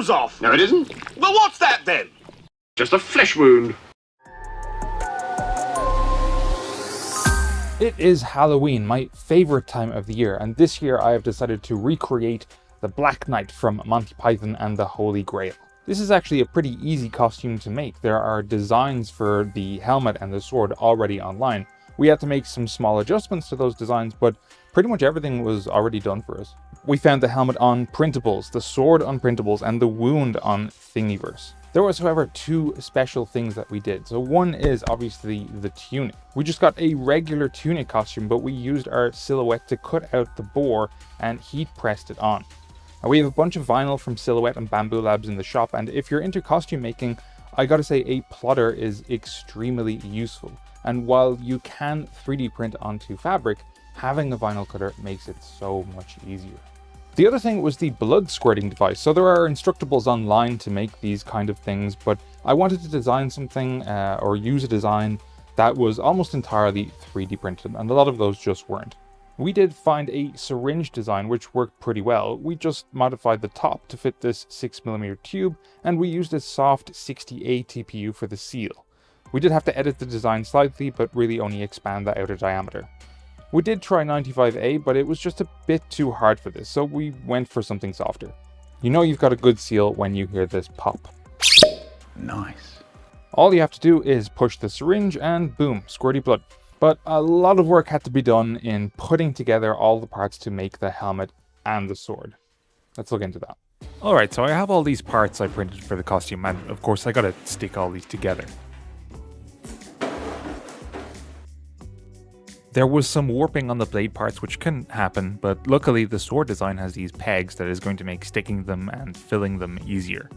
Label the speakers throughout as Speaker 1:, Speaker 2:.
Speaker 1: clothes off!
Speaker 2: No, it isn't.
Speaker 1: Well, what's that then?
Speaker 2: Just a flesh wound.
Speaker 3: It is Halloween, my favorite time of the year, and this year I have decided to recreate the Black Knight from Monty Python and the Holy Grail. This is actually a pretty easy costume to make. There are designs for the helmet and the sword already online. We had to make some small adjustments to those designs, but pretty much everything was already done for us. We found the helmet on Printables, the sword on Printables, and the wound on Thingiverse. There was, however, two special things that we did. So one is obviously the tunic. We just got a regular tunic costume, but we used our silhouette to cut out the boar and heat pressed it on. Now, we have a bunch of vinyl from Silhouette and Bamboo Labs in the shop, and if you're into costume making, I gotta say a plotter is extremely useful. And while you can 3D print onto fabric, having a vinyl cutter makes it so much easier. The other thing was the blood squirting device. So there are instructables online to make these kind of things, but I wanted to design something or use a design that was almost entirely 3D printed, and a lot of those just weren't. We did find a syringe design which worked pretty well. We just modified the top to fit this 6mm tube, and we used a soft 60A TPU for the seal. We did have to edit the design slightly, but really only expand the outer diameter. We did try 95A, but it was just a bit too hard for this, so we went for something softer. You know you've got a good seal when you hear this pop.
Speaker 2: Nice.
Speaker 3: All you have to do is push the syringe and boom, squirty blood. But a lot of work had to be done in putting together all the parts to make the helmet and the sword. Let's look into that. Alright, so I have all these parts I printed for the costume, and of course I gotta stick all these together. There was some warping on the blade parts, which can happen, but luckily the sword design has these pegs that is going to make sticking them and filling them easier.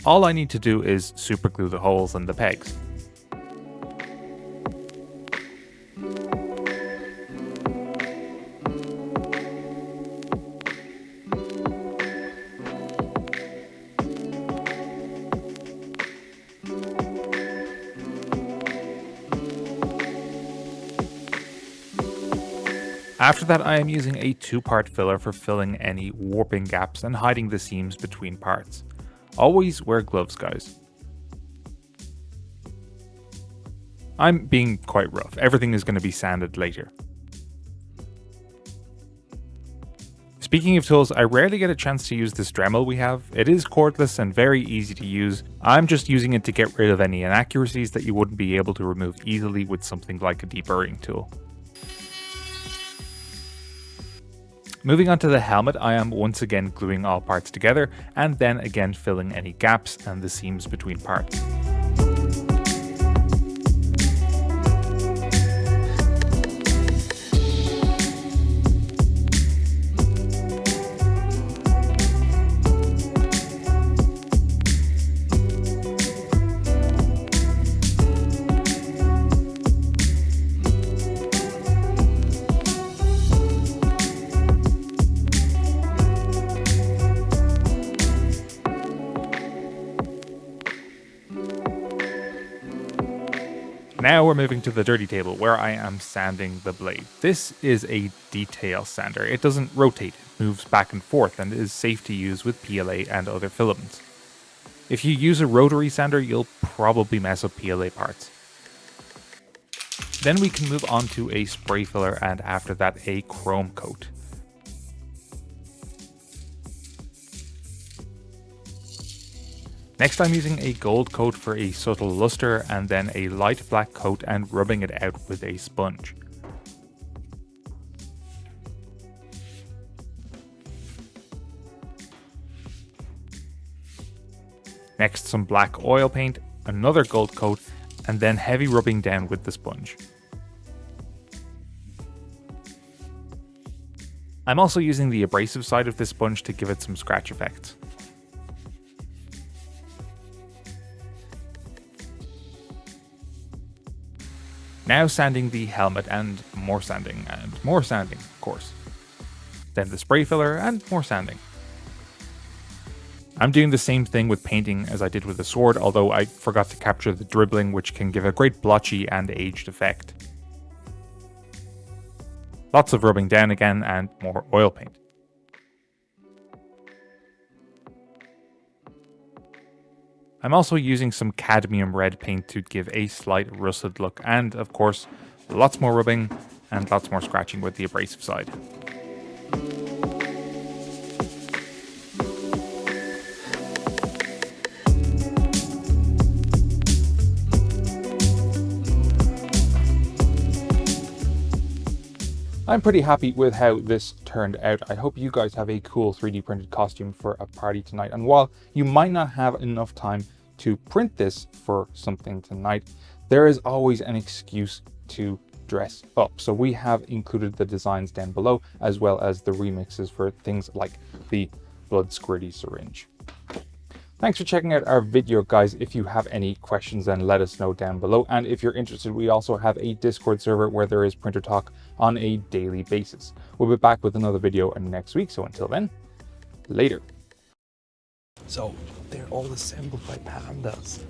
Speaker 3: All I need to do is super glue the holes in the pegs. After that, I am using a 2-part filler for filling any warping gaps and hiding the seams between parts. Always wear gloves, guys. I'm being quite rough. Everything is going to be sanded later. Speaking of tools, I rarely get a chance to use this Dremel we have. It is cordless and very easy to use. I'm just using it to get rid of any inaccuracies that you wouldn't be able to remove easily with something like a deburring tool. Moving on to the helmet, I am once again gluing all parts together and then again filling any gaps and the seams between parts. Now we're moving to the dirty table where I am sanding the blade. This is a detail sander. It doesn't rotate, it moves back and forth and is safe to use with PLA and other filaments. If you use a rotary sander, you'll probably mess up PLA parts. Then we can move on to a spray filler and after that a chrome coat. Next I'm using a gold coat for a subtle luster and then a light black coat and rubbing it out with a sponge. Next some black oil paint, another gold coat, and then heavy rubbing down with the sponge. I'm also using the abrasive side of this sponge to give it some scratch effects. Now sanding the helmet and more sanding, of course. Then the spray filler and more sanding. I'm doing the same thing with painting as I did with the sword, although I forgot to capture the dribbling, which can give a great blotchy and aged effect. Lots of rubbing down again and more oil paint. I'm also using some cadmium red paint to give a slight rusted look, and of course, lots more rubbing and lots more scratching with the abrasive side. I'm pretty happy with how this turned out. I hope you guys have a cool 3D printed costume for a party tonight. And while you might not have enough time to print this for something tonight, there is always an excuse to dress up. So we have included the designs down below, as well as the remixes for things like the blood squirty syringe. Thanks for checking out our video, guys. If you have any questions, then let us know down below. And if you're interested, we also have a Discord server where there is printer talk on a daily basis. We'll be back with another video next week. So until then, later.
Speaker 1: So they're all assembled by pandas.